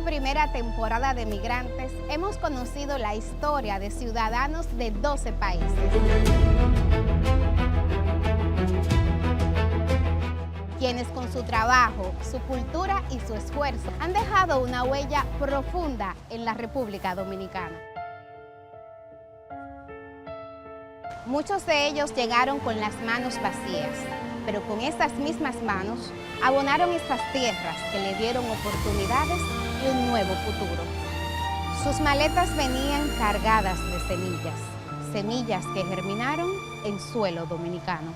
primera temporada de Migrantes hemos conocido la historia de ciudadanos de 12 países. Quienes con su trabajo, su cultura y su esfuerzo han dejado una huella profunda en la República Dominicana. Muchos de ellos llegaron con las manos vacías, pero con estas mismas manos abonaron estas tierras que le dieron oportunidades y un nuevo futuro. Sus maletas venían cargadas de semillas, semillas que germinaron en suelo dominicano.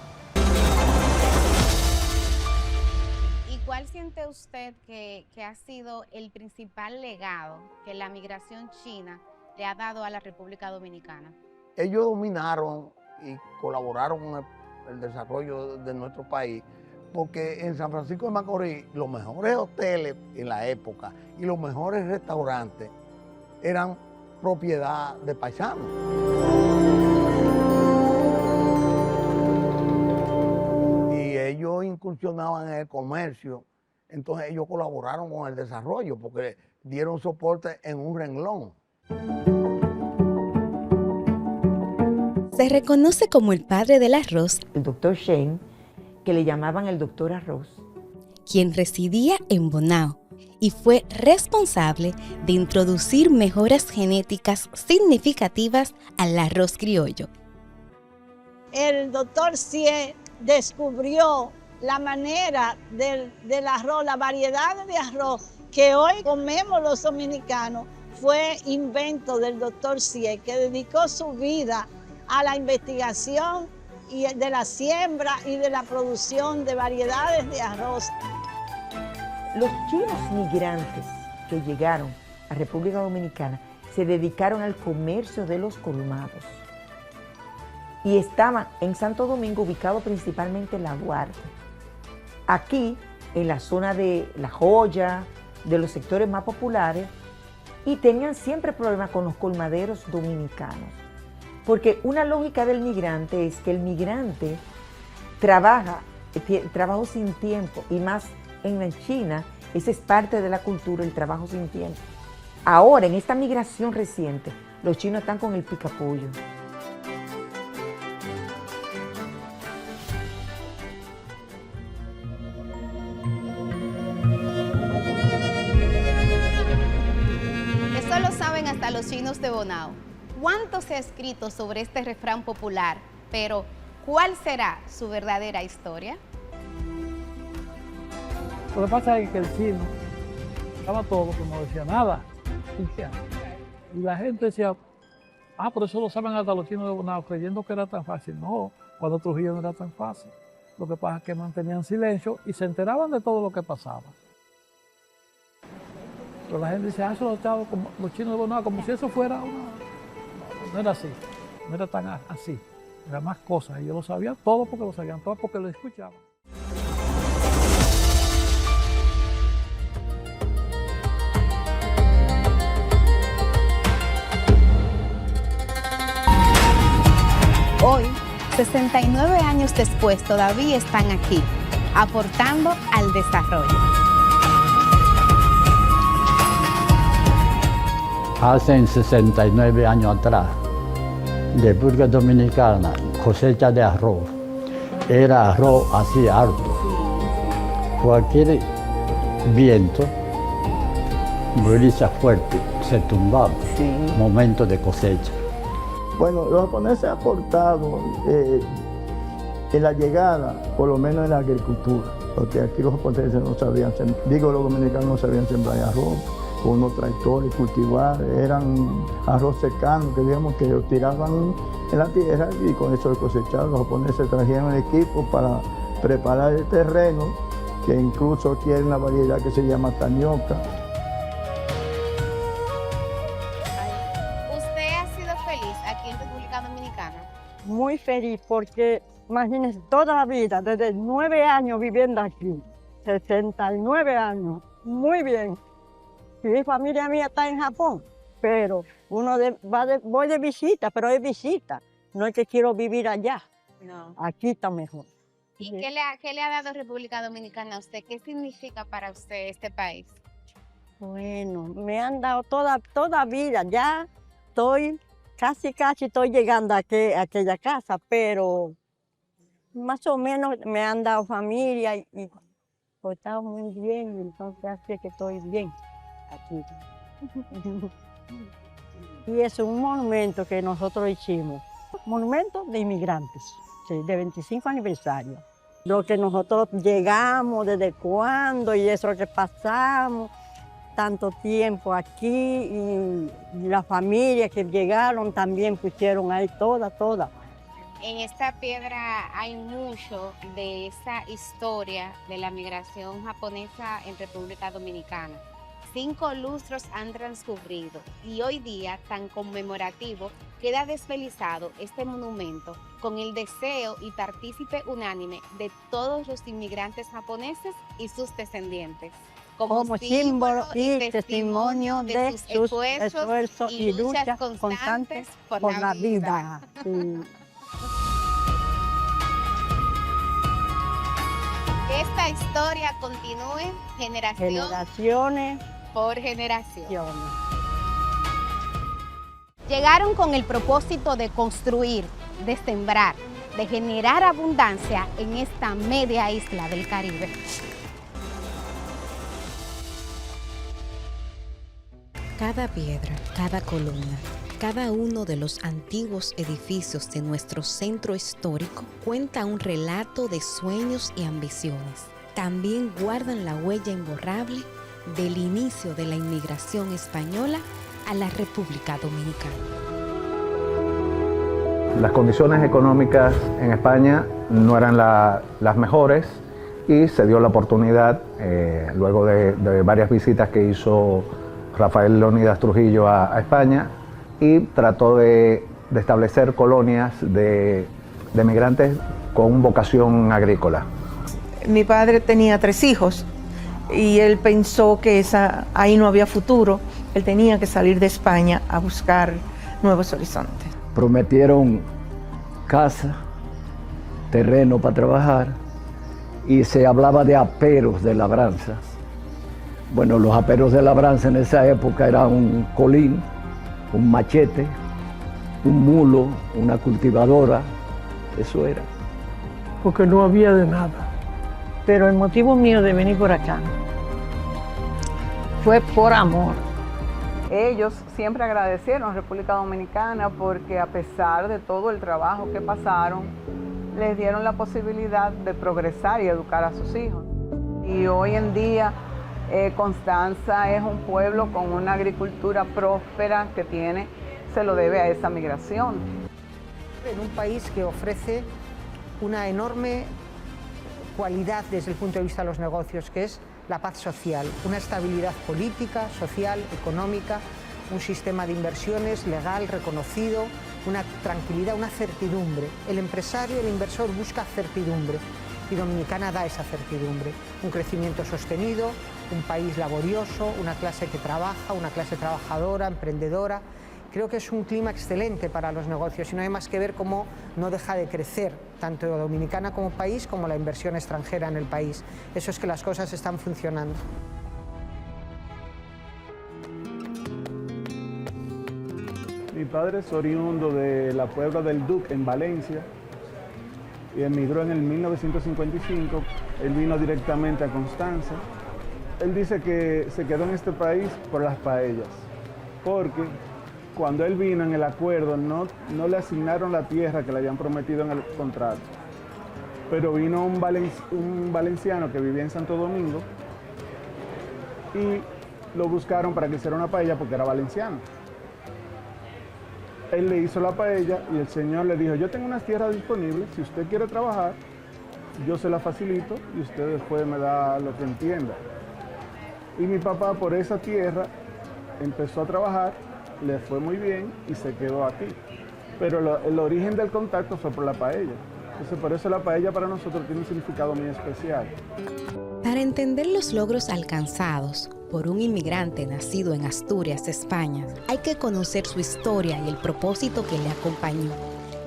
¿Y cuál siente usted que ha sido el principal legado que la migración china le ha dado a la República Dominicana? Ellos dominaron y colaboraron con el desarrollo de nuestro país, porque en San Francisco de Macorís los mejores hoteles en la época y los mejores restaurantes eran propiedad de paisanos. Y ellos incursionaban en el comercio, entonces ellos colaboraron con el desarrollo porque dieron soporte en un renglón. Se reconoce como el padre del arroz, el doctor Shane, que le llamaban el doctor Arroz, quien residía en Bonao y fue responsable de introducir mejoras genéticas significativas al arroz criollo. El doctor Sie descubrió la manera del arroz, la variedad de arroz que hoy comemos los dominicanos, fue invento del doctor Sie, que dedicó su vida a la investigación y de la siembra y de la producción de variedades de arroz. Los chinos migrantes que llegaron a República Dominicana se dedicaron al comercio de los colmados y estaban en Santo Domingo, ubicado principalmente en La Duarte. Aquí, en la zona de La Joya, de los sectores más populares, y tenían siempre problemas con los colmaderos dominicanos. Porque una lógica del migrante es que el migrante trabajo sin tiempo, y más en la China, esa es parte de la cultura, el trabajo sin tiempo. Ahora, en esta migración reciente, los chinos están con el picapollo. Eso lo saben hasta los chinos de Bonao. ¿Cuánto se ha escrito sobre este refrán popular? Pero, ¿cuál será su verdadera historia? Lo que pasa es que el chino estaba todo, como decía, nada. Y la gente decía, por eso lo saben hasta los chinos de Bonao, creyendo que era tan fácil. No, cuando Trujillo no era tan fácil. Lo que pasa es que mantenían silencio y se enteraban de todo lo que pasaba. Pero la gente decía, eso los chinos de Bonao, como si eso fuera una... No era así, no era tan así, era más cosas. Ellos lo sabían todo porque lo sabían todo porque lo escuchaban. Hoy, 69 años después, todavía están aquí, aportando al desarrollo. Hace 69 años atrás, República Dominicana, cosecha de arroz, era arroz así alto. Cualquier viento, brisa fuerte, se tumbaba. Sí. Momento de cosecha. Bueno, los japoneses han aportado en la llegada, por lo menos en la agricultura, porque aquí los japoneses no sabían sembrar, los dominicanos no sabían sembrar arroz, con unos tractores, cultivar, eran arroz secano, que digamos que lo tiraban en la tierra y con eso cosechaban. Los japoneses trajeron equipo para preparar el terreno, que incluso aquí hay una variedad que se llama tanioca. ¿Usted ha sido feliz aquí en República Dominicana? Muy feliz porque, imagínense, toda la vida, desde 9 años viviendo aquí, 69 años, muy bien. Mi familia mía está en Japón, pero voy de visita, pero es visita. No es que quiero vivir allá. No. Aquí está mejor. ¿Y qué le ha dado República Dominicana a usted? ¿Qué significa para usted este país? Bueno, me han dado toda vida. Ya estoy, casi estoy llegando a aquella casa, pero más o menos me han dado familia y pues, he estado muy bien, entonces así que estoy bien aquí. Y es un monumento que nosotros hicimos, monumento de inmigrantes, sí, de 25 aniversario. Lo que nosotros llegamos, desde cuándo y eso que pasamos, tanto tiempo aquí y las familias que llegaron también pusieron ahí toda. En esta piedra hay mucho de esa historia de la migración japonesa en República Dominicana. 5 lustros han transcurrido y hoy día, tan conmemorativo, queda desvelizado este monumento con el deseo y partícipe unánime de todos los inmigrantes japoneses y sus descendientes. Como símbolo y testimonio de sus esfuerzos y luchas constantes por la vida. Sí. Que esta historia continúe generaciones por generación. Llegaron con el propósito de construir, de sembrar, de generar abundancia en esta media isla del Caribe. Cada piedra, cada columna, cada uno de los antiguos edificios de nuestro centro histórico cuenta un relato de sueños y ambiciones. También guardan la huella imborrable del inicio de la inmigración española a la República Dominicana. Las condiciones económicas en España no eran las mejores y se dio la oportunidad, luego de varias visitas que hizo Rafael Leónidas Trujillo a España, y trató de establecer colonias de migrantes con vocación agrícola. Mi padre tenía 3 hijos y él pensó que ahí no había futuro. Él tenía que salir de España a buscar nuevos horizontes. Prometieron casa, terreno para trabajar y se hablaba de aperos de labranza. Bueno, los aperos de labranza en esa época eran un colín, un machete, un mulo, una cultivadora, eso era. Porque no había de nada. Pero el motivo mío de venir por acá fue por amor. Ellos siempre agradecieron a República Dominicana porque a pesar de todo el trabajo que pasaron, les dieron la posibilidad de progresar y educar a sus hijos. Y hoy en día Constanza es un pueblo con una agricultura próspera que se lo debe a esa migración. En un país que ofrece una enorme cualidad desde el punto de vista de los negocios, que es la paz social, una estabilidad política, social, económica, un sistema de inversiones legal, reconocido, una tranquilidad, una certidumbre. El empresario, el inversor busca certidumbre y Dominicana da esa certidumbre. Un crecimiento sostenido, un país laborioso, una clase que trabaja, una clase trabajadora, emprendedora. Creo que es un clima excelente para los negocios y no hay más que ver cómo no deja de crecer tanto Dominicana como país como la inversión extranjera en el país. Eso es que las cosas están funcionando. Mi padre es oriundo de la Puebla del Duc en Valencia y emigró en el 1955. Él vino directamente a Constanza. Él dice que se quedó en este país por las paellas, porque cuando él vino en el acuerdo no le asignaron la tierra que le habían prometido en el contrato. Pero vino un valenciano que vivía en Santo Domingo y lo buscaron para que hiciera una paella porque era valenciano. Él le hizo la paella y el señor le dijo: yo tengo unas tierras disponibles, si usted quiere trabajar, yo se la facilito y usted después me da lo que entienda. Y mi papá por esa tierra empezó a trabajar, le fue muy bien y se quedó aquí. Pero el origen del contacto fue por la paella. Entonces por eso la paella para nosotros tiene un significado muy especial. Para entender los logros alcanzados por un inmigrante nacido en Asturias, España, hay que conocer su historia y el propósito que le acompañó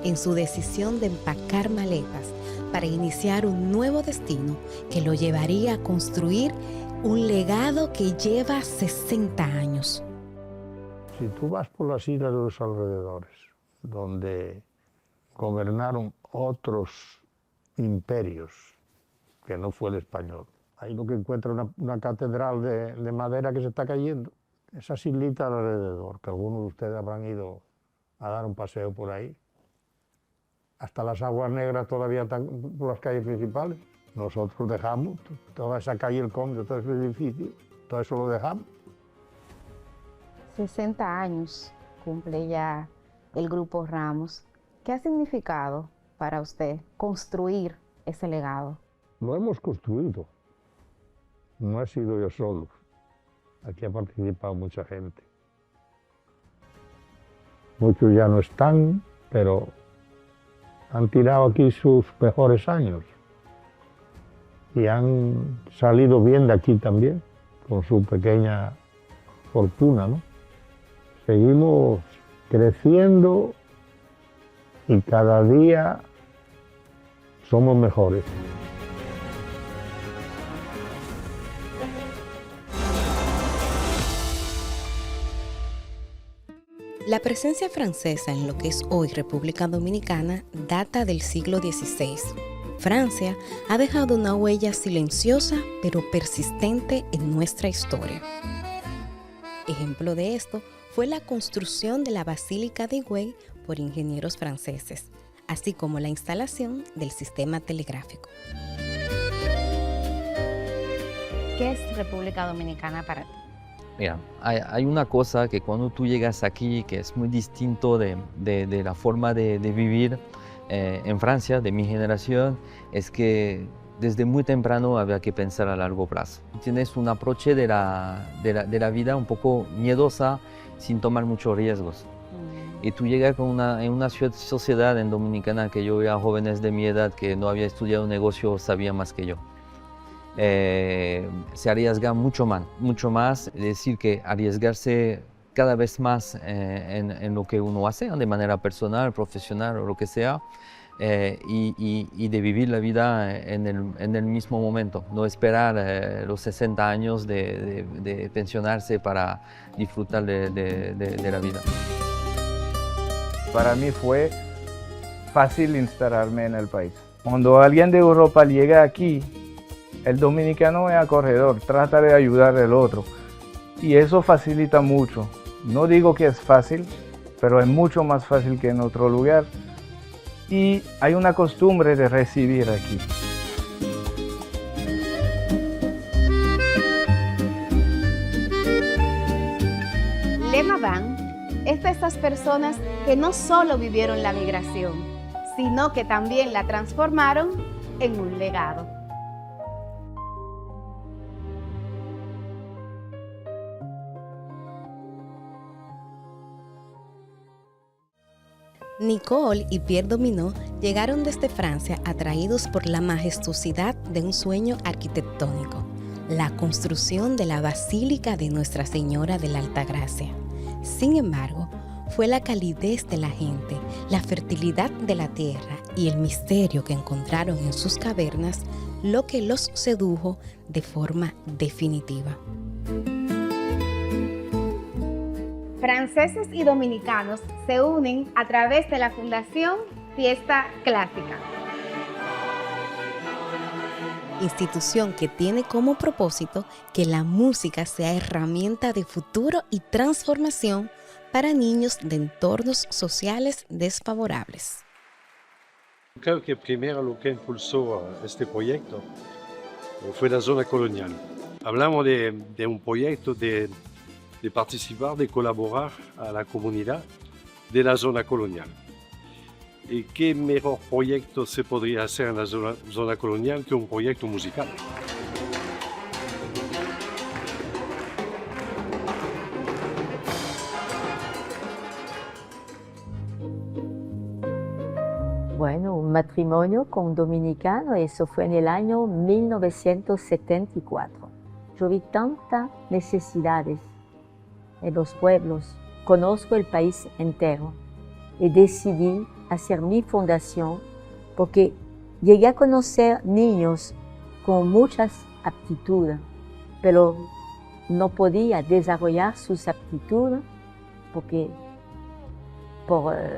en su decisión de empacar maletas para iniciar un nuevo destino que lo llevaría a construir Un legado que lleva 60 años. Si tú vas por las islas de los alrededores, donde gobernaron otros imperios, que no fue el español, ahí lo que encuentra una catedral de madera que se está cayendo. Esas islitas alrededor, que algunos de ustedes habrán ido a dar un paseo por ahí. Hasta las aguas negras todavía están por las calles principales. Nosotros dejamos toda esa calle El Conde, todo ese edificio, todo eso lo dejamos. 60 años cumple ya el Grupo Ramos. ¿Qué ha significado para usted construir ese legado? Lo hemos construido. No he sido yo solo. Aquí ha participado mucha gente. Muchos ya no están, pero han tirado aquí sus mejores años. Y han salido bien de aquí también, con su pequeña fortuna, ¿no? Seguimos creciendo y cada día somos mejores. La presencia francesa en lo que es hoy República Dominicana data del siglo XVI. Francia ha dejado una huella silenciosa pero persistente en nuestra historia. Ejemplo de esto fue la construcción de la Basílica de Higüey por ingenieros franceses, así como la instalación del sistema telegráfico. ¿Qué es República Dominicana para ti? Mira, hay una cosa que cuando tú llegas aquí, que es muy distinto de la forma de vivir en Francia, de mi generación, es que desde muy temprano había que pensar a largo plazo. Tienes un approche de la vida un poco miedosa, sin tomar muchos riesgos. Y tú llegas en una sociedad en Dominicana que yo veía jóvenes de mi edad que no había estudiado negocio, sabían más que yo. Se arriesga mucho más, es decir, que arriesgarse cada vez más en lo que uno hace, de manera personal, profesional o lo que sea, y de vivir la vida en el mismo momento, no esperar los 60 años de pensionarse para disfrutar de la vida. Para mí fue fácil instalarme en el país. Cuando alguien de Europa llega aquí, el dominicano es acogedor, trata de ayudar al otro y eso facilita mucho. No digo que es fácil, pero es mucho más fácil que en otro lugar y hay una costumbre de recibir aquí. Lema Van es de estas personas que no solo vivieron la migración, sino que también la transformaron en un legado. Nicole y Pierre Dominó llegaron desde Francia atraídos por la majestuosidad de un sueño arquitectónico, la construcción de la Basílica de Nuestra Señora de la Altagracia. Sin embargo, fue la calidez de la gente, la fertilidad de la tierra y el misterio que encontraron en sus cavernas lo que los sedujo de forma definitiva. Franceses y dominicanos se unen a través de la Fundación Fiesta Clásica. Institución que tiene como propósito que la música sea herramienta de futuro y transformación para niños de entornos sociales desfavorables. Creo que primero lo que impulsó este proyecto fue la zona colonial. Hablamos de un proyecto de participar, de colaborar a la comunidad de la zona colonial. ¿Y qué mejor proyecto se podría hacer en la zona colonial que un proyecto musical? Bueno, un matrimonio con un dominicano, eso fue en el año 1974. Yo vi tantas necesidades en los pueblos, conozco el país entero y decidí hacer mi fundación porque llegué a conocer niños con muchas aptitudes pero no podía desarrollar sus aptitudes porque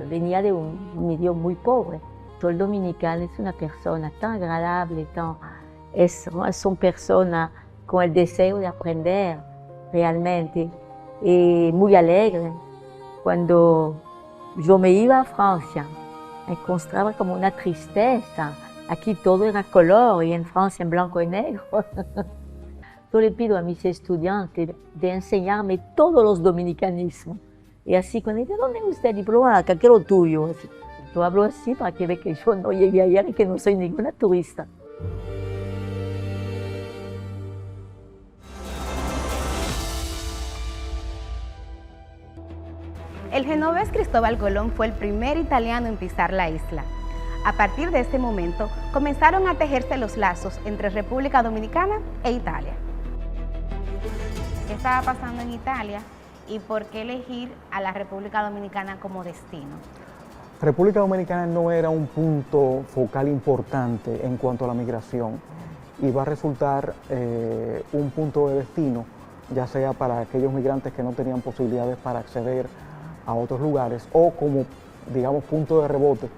venía de un medio muy pobre. Todo el dominicano es una persona tan agradable, son personas con el deseo de aprender realmente y muy alegre. Cuando yo me iba a Francia, me encontraba como una tristeza. Aquí todo era color y en Francia en blanco y negro. Yo le pido a mis estudiantes de enseñarme todos los dominicanismos. Y así cuando dice, ¿dónde usted? Y digo, acá quiero tuyo. Yo hablo así para que vea que yo no llegué ayer y que no soy ninguna turista. El genovés Cristóbal Colón fue el primer italiano en pisar la isla. A partir de este momento, comenzaron a tejerse los lazos entre República Dominicana e Italia. ¿Qué estaba pasando en Italia y por qué elegir a la República Dominicana como destino? República Dominicana no era un punto focal importante en cuanto a la migración y va a resultar un punto de destino, ya sea para aquellos migrantes que no tenían posibilidades para acceder a otros lugares o como, digamos, punto de rebote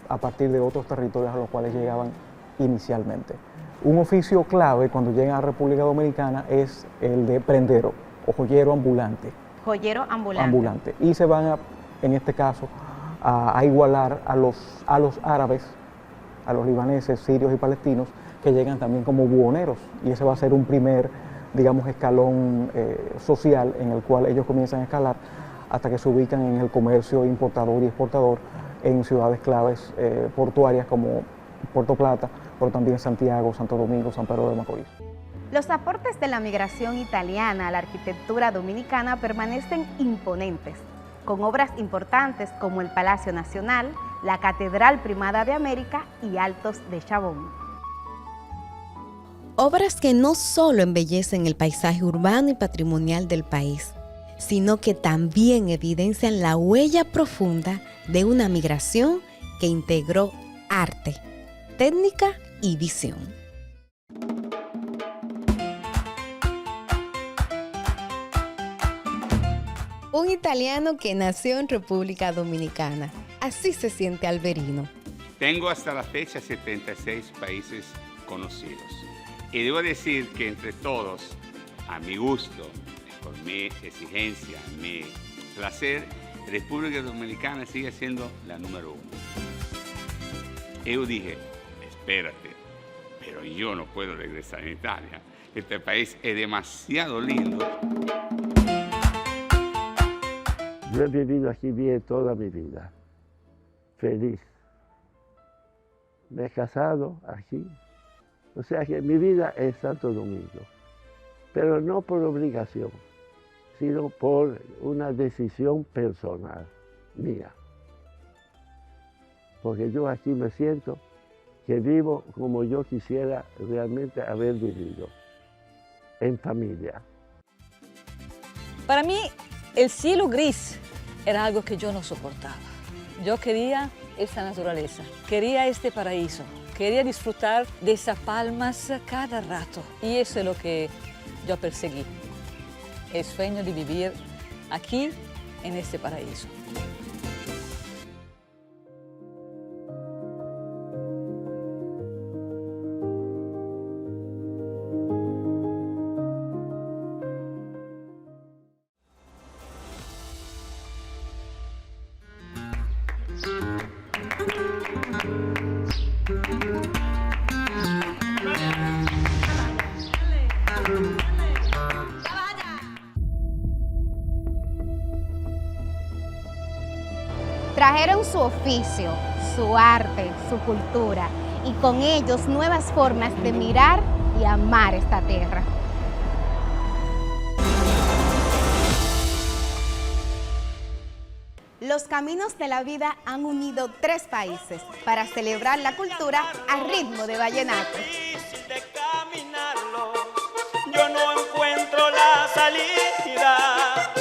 a partir de otros territorios a los cuales llegaban inicialmente. Un oficio clave cuando llegan a República Dominicana es el de prendero o joyero ambulante. Joyero ambulante. Ambulante. Y se van, en este caso, a igualar a los árabes, a los libaneses, sirios y palestinos, que llegan también como buhoneros. Y ese va a ser un primer, digamos, escalón social en el cual ellos comienzan a escalar hasta que se ubican en el comercio importador y exportador en ciudades claves portuarias como Puerto Plata, pero también Santiago, Santo Domingo, San Pedro de Macorís. Los aportes de la migración italiana a la arquitectura dominicana permanecen imponentes, con obras importantes como el Palacio Nacional, la Catedral Primada de América y Altos de Chabón. Obras que no solo embellecen el paisaje urbano y patrimonial del país, sino que también evidencian la huella profunda de una migración que integró arte, técnica y visión. Un italiano que nació en República Dominicana. Así se siente Alberino. Tengo hasta la fecha 76 países conocidos. Y debo decir que entre todos, a mi gusto, por mi exigencia, mi placer, República Dominicana sigue siendo la número 1. Yo dije, espérate, pero yo no puedo regresar a Italia. Este país es demasiado lindo. Yo he vivido aquí bien toda mi vida, feliz. Me he casado aquí, o sea que mi vida es Santo Domingo, pero no por obligación, sino por una decisión personal mía. Porque yo aquí me siento que vivo como yo quisiera realmente haber vivido, en familia. Para mí, el cielo gris era algo que yo no soportaba. Yo quería esta naturaleza, quería este paraíso, quería disfrutar de esas palmas cada rato. Y eso es lo que yo perseguí, el sueño de vivir aquí, en este paraíso. Trajeron su oficio, su arte, su cultura y con ellos nuevas formas de mirar y amar esta tierra. Los caminos de la vida han unido 3 países para celebrar la cultura a ritmo de vallenato. Yo no encuentro la salida.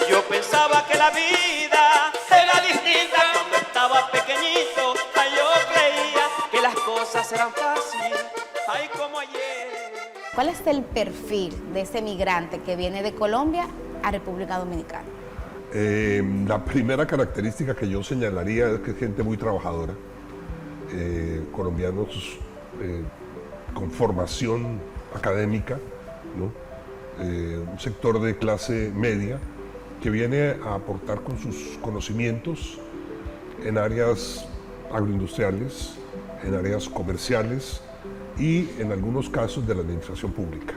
Yo pensaba que la vida era distinta cuando estaba pequeñito. Ay, yo creía que las cosas eran fáciles, ay, como ayer. ¿Cuál es el perfil de ese migrante que viene de Colombia a República Dominicana? La primera característica que yo señalaría es que es gente muy trabajadora, colombianos con formación académica, ¿no? Un sector de clase media que viene a aportar con sus conocimientos en áreas agroindustriales, en áreas comerciales y en algunos casos de la administración pública.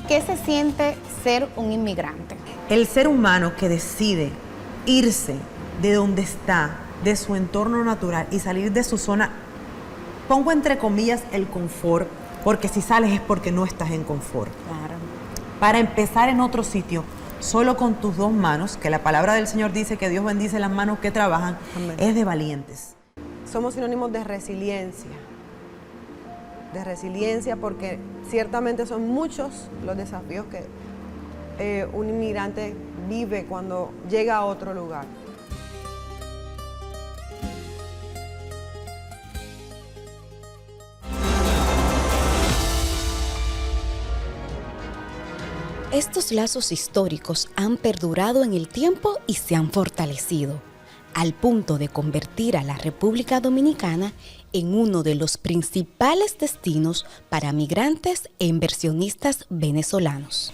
¿Qué se siente ser un inmigrante? El ser humano que decide irse de donde está, de su entorno natural y salir de su zona, pongo entre comillas el confort, porque si sales es porque no estás en confort. Claro. Para empezar en otro sitio, solo con tus dos manos, que la palabra del Señor dice que Dios bendice las manos que trabajan, amén, es de valientes. Somos sinónimos de resiliencia porque ciertamente son muchos los desafíos que un inmigrante vive cuando llega a otro lugar. Estos lazos históricos han perdurado en el tiempo y se han fortalecido, al punto de convertir a la República Dominicana en uno de los principales destinos para migrantes e inversionistas venezolanos.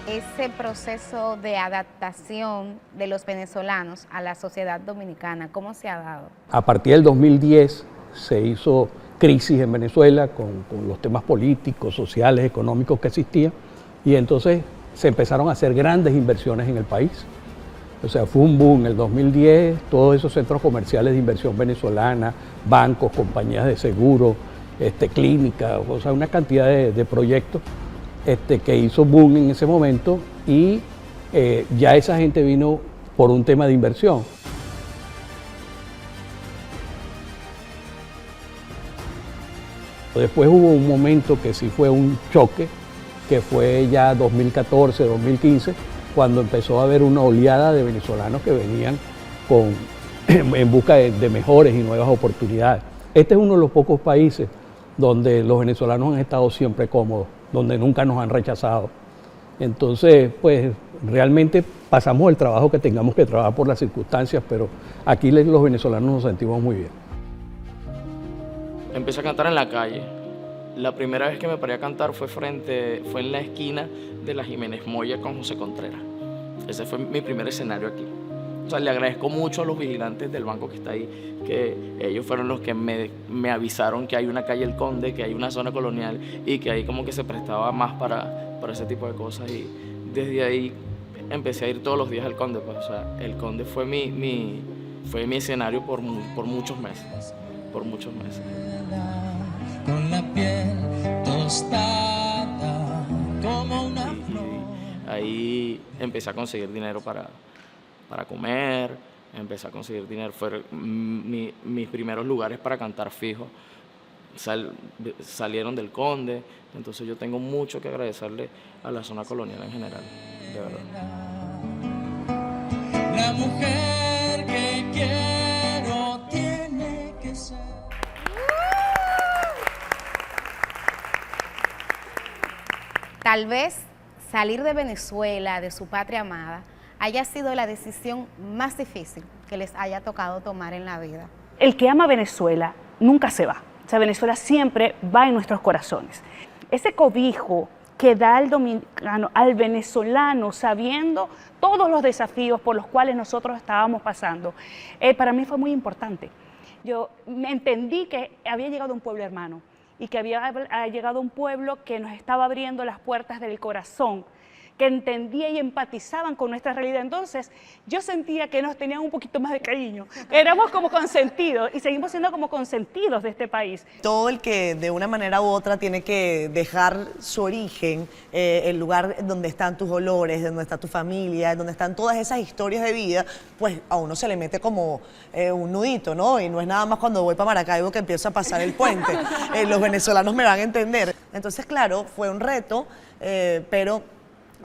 Ese proceso de adaptación de los venezolanos a la sociedad dominicana, ¿cómo se ha dado? A partir del 2010 se hizo crisis en Venezuela con los temas políticos, sociales, económicos que existían, y entonces se empezaron a hacer grandes inversiones en el país. O sea, fue un boom en el 2010, todos esos centros comerciales de inversión venezolana, bancos, compañías de seguro, clínicas, o sea, una cantidad de proyectos que hizo boom en ese momento, y ya esa gente vino por un tema de inversión. Después hubo un momento que sí fue un choque, que fue ya 2014, 2015, cuando empezó a haber una oleada de venezolanos que venían en busca de mejores y nuevas oportunidades. Este es uno de los pocos países donde los venezolanos han estado siempre cómodos, donde nunca nos han rechazado. Entonces, pues realmente pasamos el trabajo que tengamos que trabajar por las circunstancias, pero aquí los venezolanos nos sentimos muy bien. Empecé a cantar en la calle. La primera vez que me paré a cantar fue en la esquina de la Jiménez Moya con José Contreras. Ese fue mi primer escenario aquí. O sea, le agradezco mucho a los vigilantes del banco que está ahí, que ellos fueron los que me avisaron que hay una calle El Conde, que hay una zona colonial y que ahí como que se prestaba más para ese tipo de cosas. Y desde ahí empecé a ir todos los días al Conde. Pues, o sea, El Conde fue mi escenario por muchos meses. Por muchos meses. Con la piel tostada como una flor. Ahí empecé a conseguir dinero para comer, empecé a conseguir dinero, fueron mis primeros lugares para cantar fijo, salieron del Conde, entonces yo tengo mucho que agradecerle a la zona colonial en general, de verdad. La mujer que quiero tiene que ser. Tal vez salir de Venezuela, de su patria amada, haya sido la decisión más difícil que les haya tocado tomar en la vida. El que ama Venezuela nunca se va. O sea, Venezuela siempre va en nuestros corazones. Ese cobijo que da el dominicano al venezolano, sabiendo todos los desafíos por los cuales nosotros estábamos pasando, para mí fue muy importante. Yo entendí que había llegado un pueblo hermano y que había llegado un pueblo que nos estaba abriendo las puertas del corazón, que entendía y empatizaban con nuestra realidad. Entonces, yo sentía que nos tenían un poquito más de cariño. Éramos como consentidos y seguimos siendo como consentidos de este país. Todo el que de una manera u otra tiene que dejar su origen, el lugar donde están tus olores, donde está tu familia, donde están todas esas historias de vida, pues a uno se le mete como un nudito, ¿no? Y no es nada más cuando voy para Maracaibo que empiezo a pasar el puente. Los venezolanos me van a entender. Entonces, claro, fue un reto, pero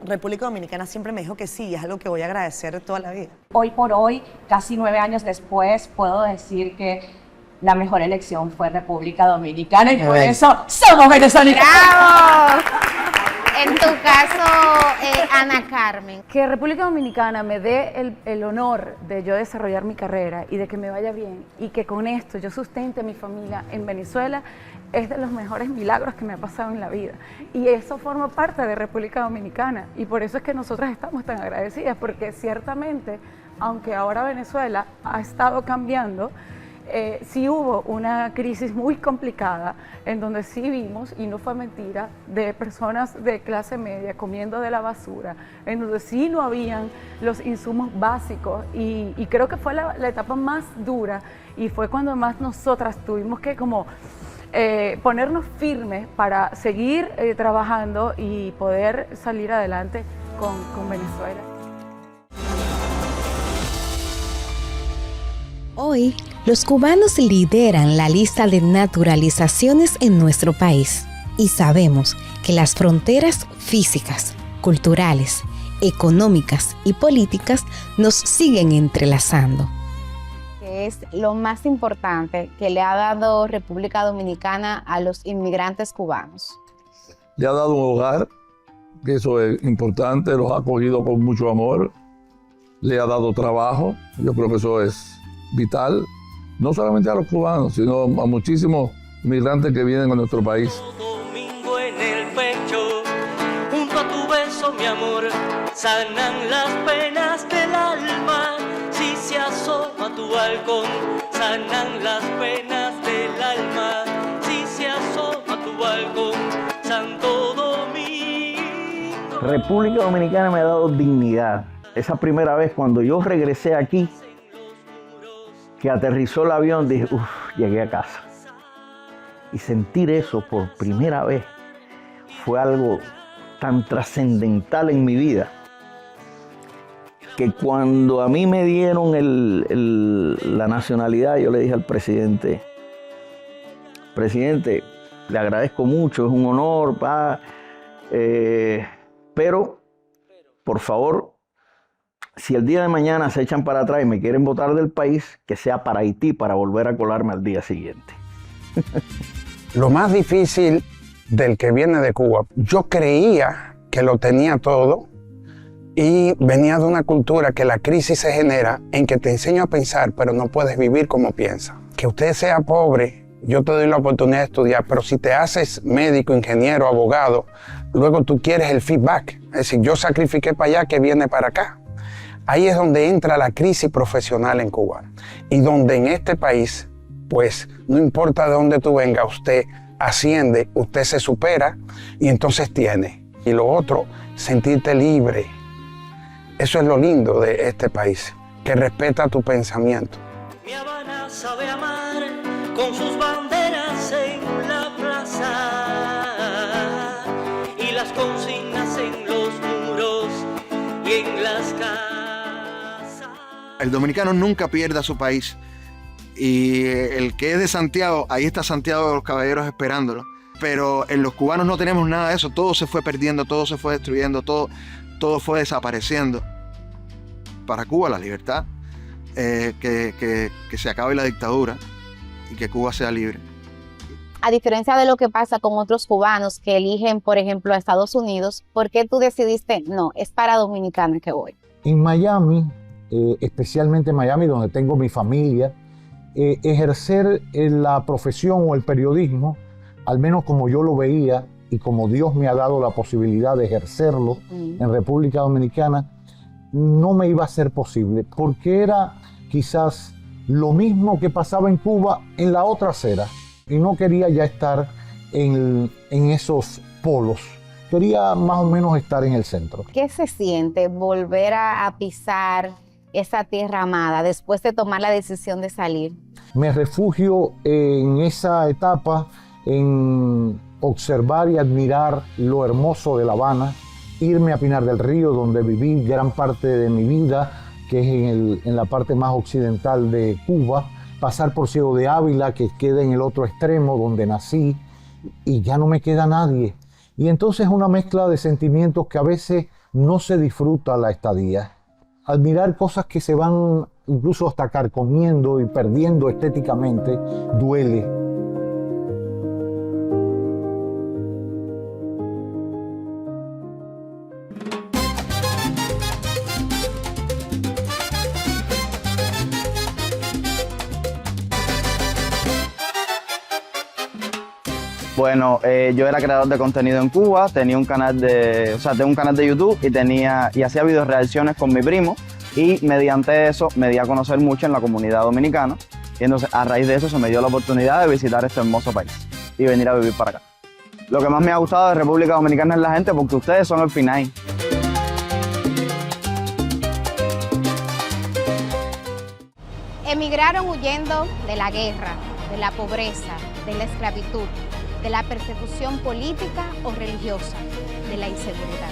República Dominicana siempre me dijo que sí, es algo que voy a agradecer toda la vida. Hoy por hoy, casi 9 años después, puedo decir que la mejor elección fue República Dominicana y por Bien. eso somos venezolanos. ¡Bravo! En tu caso, Ana Carmen. Que República Dominicana me dé el honor de yo desarrollar mi carrera y de que me vaya bien y que con esto yo sustente a mi familia en Venezuela es de los mejores milagros que me ha pasado en la vida. Y eso forma parte de República Dominicana y por eso es que nosotras estamos tan agradecidas, porque ciertamente, aunque ahora Venezuela ha estado cambiando, sí hubo una crisis muy complicada en donde sí vimos, y no fue mentira, de personas de clase media comiendo de la basura, en donde sí no habían los insumos básicos y creo que fue la etapa más dura y fue cuando más nosotras tuvimos que como ponernos firmes para seguir trabajando y poder salir adelante con Venezuela. Hoy, los cubanos lideran la lista de naturalizaciones en nuestro país y sabemos que las fronteras físicas, culturales, económicas y políticas nos siguen entrelazando. ¿Qué es lo más importante que le ha dado República Dominicana a los inmigrantes cubanos? Le ha dado un hogar, que eso es importante, los ha acogido con mucho amor, le ha dado trabajo, yo creo que eso es vital, no solamente a los cubanos, sino a muchísimos migrantes que vienen a nuestro país. Domingo en el pecho, junto a tu beso, mi amor, sanan las penas del alma. Si se asoma tu balcón, sanan las penas del alma. Si se asoma tu balcón, Santo Domingo. República Dominicana me ha dado dignidad. Esa primera vez cuando yo regresé aquí, que aterrizó el avión, dije, llegué a casa. Y sentir eso por primera vez fue algo tan trascendental en mi vida, que cuando a mí me dieron la nacionalidad, yo le dije al presidente, le agradezco mucho, es un honor, pero, por favor, si el día de mañana se echan para atrás y me quieren votar del país, que sea para Haití para volver a colarme al día siguiente. Lo más difícil del que viene de Cuba, yo creía que lo tenía todo y venía de una cultura que la crisis se genera en que te enseño a pensar, pero no puedes vivir como piensas. Que usted sea pobre, yo te doy la oportunidad de estudiar, pero si te haces médico, ingeniero, abogado, luego tú quieres el feedback. Es decir, yo sacrifiqué para allá, que viene para acá. Ahí es donde entra la crisis profesional en Cuba y donde en este país, pues no importa de dónde tú vengas, usted asciende, usted se supera y entonces tiene. Y lo otro, sentirte libre. Eso es lo lindo de este país, que respeta tu pensamiento. Mi Habana sabe amar con sus banderas en la plaza y las consignas en los muros y en las casas. El dominicano nunca pierde a su país y el que es de Santiago, ahí está Santiago de los Caballeros esperándolo, pero en los cubanos no tenemos nada de eso, todo se fue perdiendo, todo se fue destruyendo, todo fue desapareciendo. Para Cuba la libertad, que se acabe la dictadura y que Cuba sea libre. A diferencia de lo que pasa con otros cubanos que eligen, por ejemplo, a Estados Unidos, ¿por qué tú decidiste, no, es para Dominicana que voy? En Miami, especialmente en Miami, donde tengo mi familia, ejercer la profesión o el periodismo, al menos como yo lo veía y como Dios me ha dado la posibilidad de ejercerlo en República Dominicana, no me iba a ser posible, porque era quizás lo mismo que pasaba en Cuba en la otra acera, y no quería ya estar en esos polos. Quería más o menos estar en el centro. ¿Qué se siente volver a pisar esa tierra amada después de tomar la decisión de salir? Me refugio en esa etapa, en observar y admirar lo hermoso de La Habana, irme a Pinar del Río, donde viví gran parte de mi vida, que es en la parte más occidental de Cuba, pasar por Ciego de Ávila, que queda en el otro extremo, donde nací, y ya no me queda nadie. Y entonces una mezcla de sentimientos que a veces no se disfruta la estadía. admirar cosas que se van incluso hasta carcomiendo y perdiendo estéticamente, duele. Bueno, yo era creador de contenido en Cuba, tenía un canal tengo un canal de YouTube y hacía video reacciones con mi primo, y mediante eso me di a conocer mucho en la comunidad dominicana, y entonces a raíz de eso se me dio la oportunidad de visitar este hermoso país y venir a vivir para acá. Lo que más me ha gustado de República Dominicana es la gente, porque ustedes son el final. Emigraron huyendo de la guerra, de la pobreza, de la esclavitud, de la persecución política o religiosa, de la inseguridad.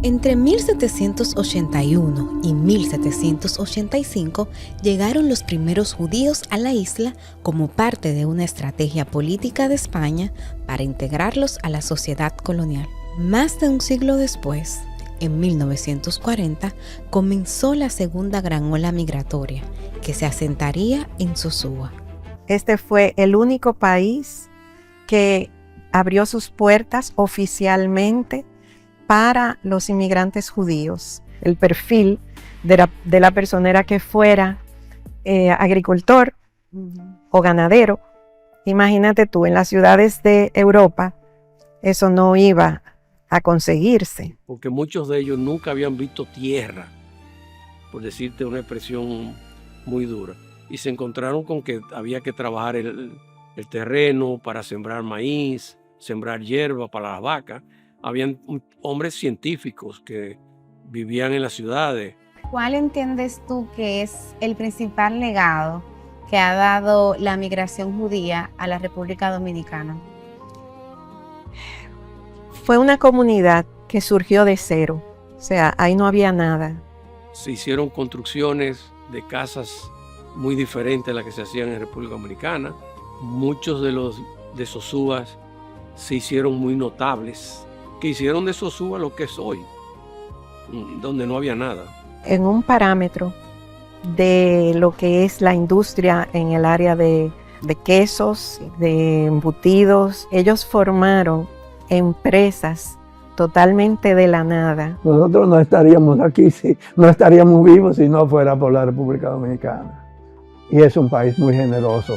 Entre 1781 y 1785 llegaron los primeros judíos a la isla como parte de una estrategia política de España para integrarlos a la sociedad colonial. Más de un siglo después, en 1940, comenzó la segunda gran ola migratoria, que se asentaría en Sosúa. Este fue el único país que abrió sus puertas oficialmente para los inmigrantes judíos. El perfil de la persona era que fuera agricultor o ganadero. Imagínate tú, en las ciudades de Europa, eso no iba a conseguirse. Porque muchos de ellos nunca habían visto tierra, por decirte una expresión muy dura, y se encontraron con que había que trabajar el terreno para sembrar maíz, sembrar hierba para las vacas. Habían hombres científicos que vivían en las ciudades. ¿Cuál entiendes tú que es el principal legado que ha dado la migración judía a la República Dominicana? Fue una comunidad que surgió de cero, o sea, ahí no había nada. Se hicieron construcciones de casas muy diferentes a las que se hacían en República Dominicana. Muchos de Sosúa se hicieron muy notables, que hicieron de Sosúa lo que es hoy, donde no había nada. En un parámetro de lo que es la industria en el área de quesos, de embutidos, ellos formaron empresas totalmente de la nada. Nosotros no estaríamos aquí, no estaríamos vivos si no fuera por la República Dominicana. Y es un país muy generoso.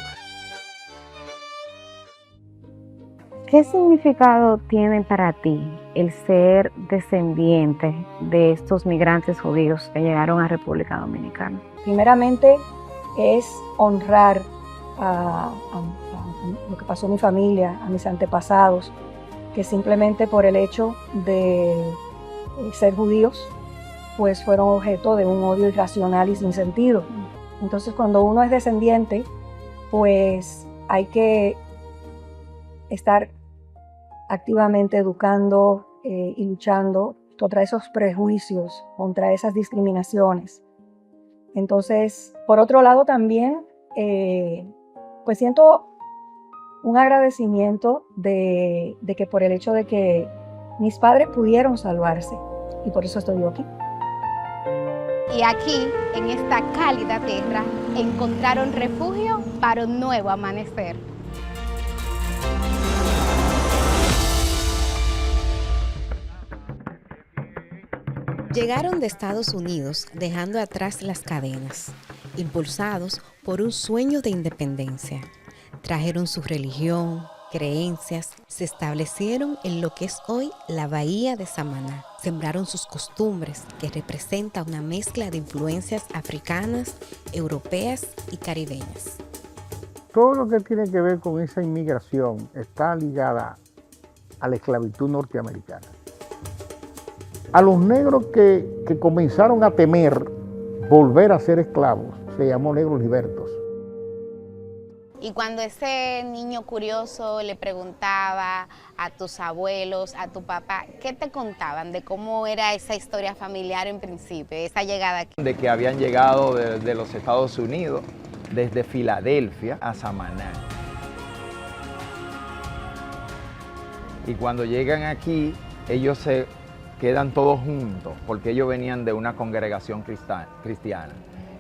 ¿Qué significado tiene para ti el ser descendiente de estos migrantes judíos que llegaron a República Dominicana? Primeramente es honrar a lo que pasó a mi familia, a mis antepasados, que simplemente por el hecho de ser judíos, pues fueron objeto de un odio irracional y sin sentido. Entonces, cuando uno es descendiente, pues hay que estar activamente educando y luchando contra esos prejuicios, contra esas discriminaciones. Entonces, por otro lado también, pues siento un agradecimiento de que por el hecho de que mis padres pudieron salvarse, y por eso estoy yo aquí. Y aquí, en esta cálida tierra, encontraron refugio para un nuevo amanecer. Llegaron de Estados Unidos dejando atrás las cadenas, impulsados por un sueño de independencia. Trajeron su religión, creencias, se establecieron en lo que es hoy la Bahía de Samaná. Sembraron sus costumbres, que representa una mezcla de influencias africanas, europeas y caribeñas. Todo lo que tiene que ver con esa inmigración está ligada a la esclavitud norteamericana. A los negros que comenzaron a temer volver a ser esclavos, se llamó negros libertos. Y cuando ese niño curioso le preguntaba a tus abuelos, a tu papá, ¿qué te contaban de cómo era esa historia familiar en principio, esa llegada aquí? De que habían llegado de los Estados Unidos, desde Filadelfia a Samaná. Y cuando llegan aquí, ellos se quedan todos juntos, porque ellos venían de una congregación cristiana,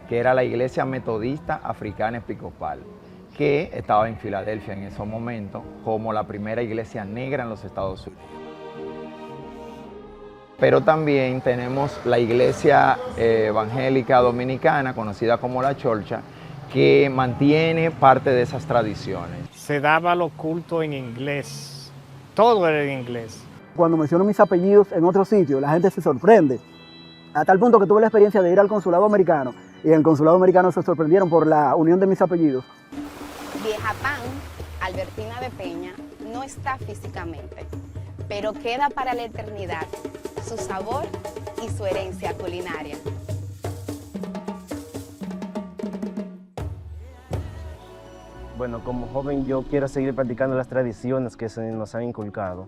que era la Iglesia Metodista Africana Episcopal, que estaba en Filadelfia en esos momentos, como la primera iglesia negra en los Estados Unidos. Pero también tenemos la iglesia evangélica dominicana, conocida como la Chorcha, que mantiene parte de esas tradiciones. Se daba los cultos en inglés, todo era en inglés. Cuando menciono mis apellidos en otro sitio, la gente se sorprende, a tal punto que tuve la experiencia de ir al consulado americano, y en el consulado americano se sorprendieron por la unión de mis apellidos. Viejapán, Albertina de Peña, no está físicamente, pero queda para la eternidad su sabor y su herencia culinaria. Bueno, como joven yo quiero seguir practicando las tradiciones que se nos han inculcado.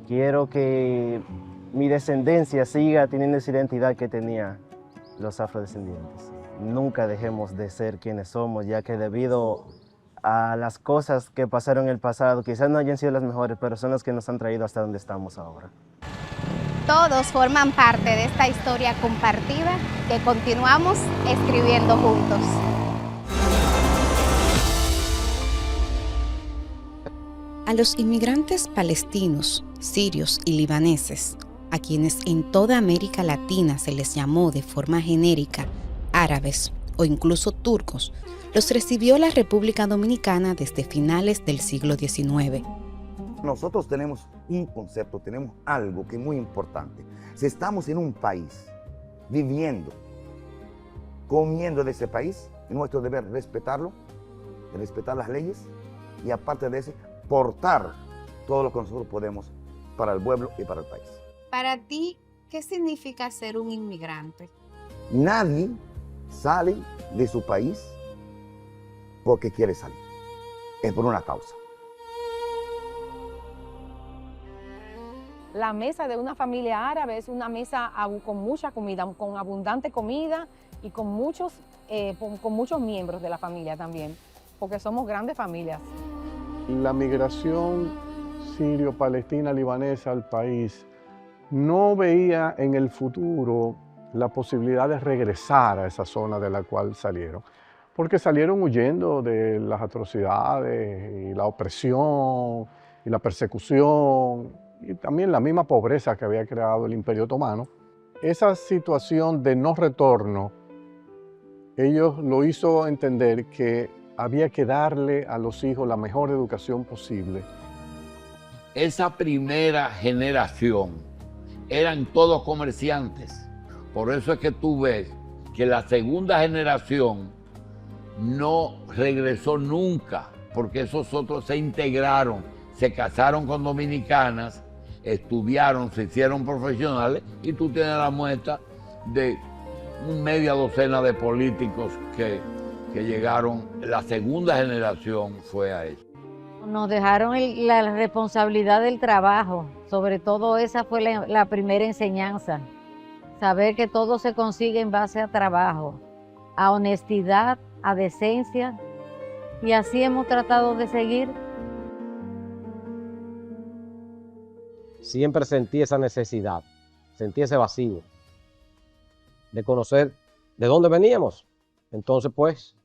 Quiero que mi descendencia siga teniendo esa identidad que tenían los afrodescendientes. Nunca dejemos de ser quienes somos, ya que debido a las cosas que pasaron en el pasado, quizás no hayan sido las mejores, pero son las que nos han traído hasta donde estamos ahora. Todos forman parte de esta historia compartida que continuamos escribiendo juntos. A los inmigrantes palestinos, sirios y libaneses, a quienes en toda América Latina se les llamó de forma genérica árabes o incluso turcos, los recibió la República Dominicana desde finales del siglo XIX. Nosotros tenemos un concepto, tenemos algo que es muy importante. Si estamos en un país, viviendo, comiendo de ese país, es nuestro deber respetarlo, respetar las leyes y aparte de eso, portar todo lo que nosotros podemos para el pueblo y para el país. Para ti, ¿qué significa ser un inmigrante? Nadie sale de su país porque quiere salir, es por una causa. La mesa de una familia árabe es una mesa con mucha comida, con abundante comida y con muchos miembros de la familia también, porque somos grandes familias. La migración sirio-palestina libanesa al país no veía en el futuro la posibilidad de regresar a esa zona de la cual salieron, porque salieron huyendo de las atrocidades y la opresión y la persecución y también la misma pobreza que había creado el Imperio Otomano. Esa situación de no retorno, ellos lo hizo entender que había que darle a los hijos la mejor educación posible. Esa primera generación eran todos comerciantes. Por eso es que tú ves que la segunda generación no regresó nunca, porque esos otros se integraron, se casaron con dominicanas, estudiaron, se hicieron profesionales y tú tienes la muestra de media docena de políticos que llegaron. La segunda generación fue a eso. Nos dejaron la responsabilidad del trabajo, sobre todo esa fue la primera enseñanza. Saber que todo se consigue en base a trabajo, a honestidad, a decencia, y así hemos tratado de seguir. Siempre sentí esa necesidad, sentí ese vacío de conocer de dónde veníamos. Entonces, pues,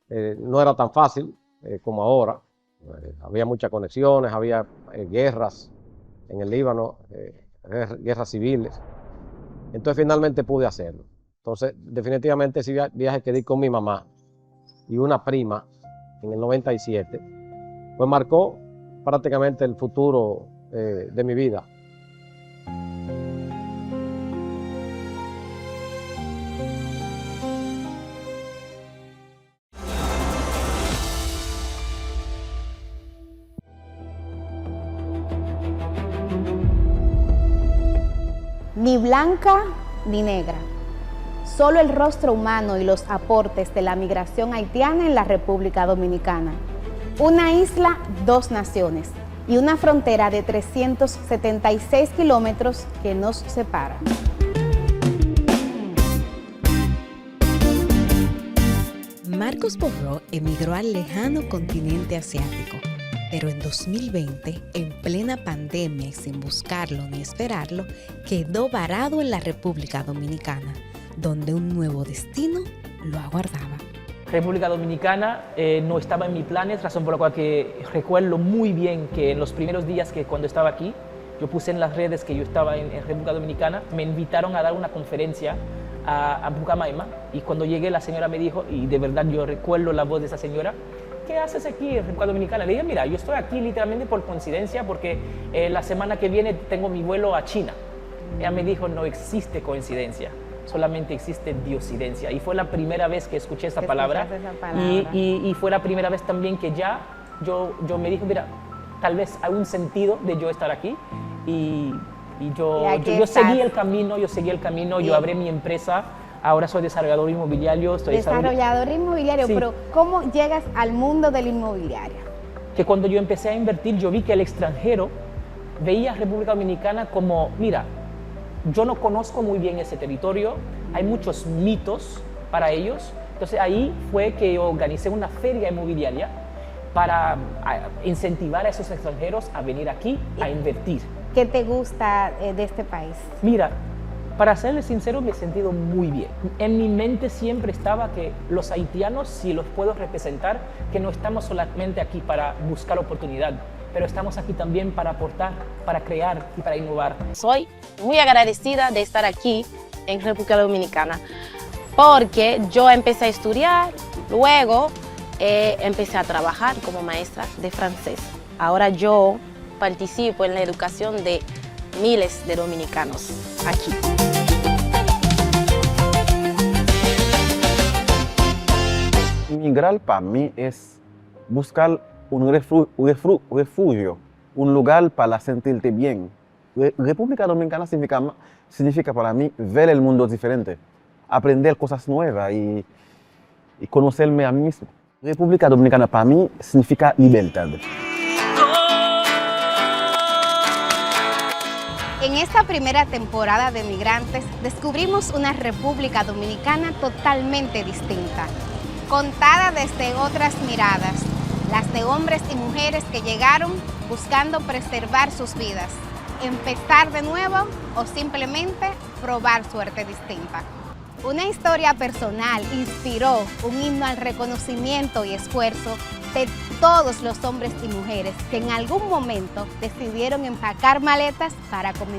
no era tan fácil como ahora. Había muchas conexiones, había guerras en el Líbano, guerras civiles. Entonces finalmente pude hacerlo. Entonces definitivamente ese viaje que di con mi mamá y una prima en el 97, pues marcó prácticamente el futuro de mi vida. Ni blanca ni negra, solo el rostro humano y los aportes de la migración haitiana en la República Dominicana. Una isla, dos naciones y una frontera de 376 kilómetros que nos separa. Marcos Borró emigró al lejano continente asiático, Pero en 2020, en plena pandemia y sin buscarlo ni esperarlo, quedó varado en la República Dominicana, donde un nuevo destino lo aguardaba. República Dominicana no estaba en mis planes, razón por la cual que recuerdo muy bien que en los primeros días que cuando estaba aquí, yo puse en las redes que yo estaba en República Dominicana, me invitaron a dar una conferencia a Pucamaima, y cuando llegué la señora me dijo, y de verdad yo recuerdo la voz de esa señora, ¿qué haces aquí en República Dominicana? Le dije, mira, yo estoy aquí literalmente por coincidencia porque la semana que viene tengo mi vuelo a China. Ella me dijo, no existe coincidencia, solamente existe diosidencia. Y fue la primera vez que escuché esa palabra. Y fue la primera vez también que ya yo me dije, mira, tal vez hay un sentido de yo estar aquí. Y yo seguí el camino, yo abrí mi empresa. Ahora soy desarrollador inmobiliario. Desarrollador inmobiliario, sí. Pero ¿cómo llegas al mundo del inmobiliario? Que cuando yo empecé a invertir, yo vi que el extranjero veía a República Dominicana como, mira, yo no conozco muy bien ese territorio, hay muchos mitos para ellos. Entonces ahí fue que yo organicé una feria inmobiliaria para incentivar a esos extranjeros a venir aquí a invertir. ¿Qué te gusta de este país? Mira, para serles sincero, me he sentido muy bien. En mi mente siempre estaba que los haitianos, si los puedo representar, que no estamos solamente aquí para buscar oportunidad, pero estamos aquí también para aportar, para crear y para innovar. Soy muy agradecida de estar aquí en República Dominicana, porque yo empecé a estudiar, luego empecé a trabajar como maestra de francés. Ahora yo participo en la educación de miles de dominicanos aquí. Migrar para mí es buscar un refugio, un lugar para sentirte bien. República Dominicana significa para mí ver el mundo diferente, aprender cosas nuevas y conocerme a mí mismo. República Dominicana para mí significa libertad. En esta primera temporada de Migrantes descubrimos una República Dominicana totalmente distinta, contada desde otras miradas, las de hombres y mujeres que llegaron buscando preservar sus vidas, empezar de nuevo o simplemente probar suerte distinta. Una historia personal inspiró un himno al reconocimiento y esfuerzo de todos los hombres y mujeres que en algún momento decidieron empacar maletas para comenzar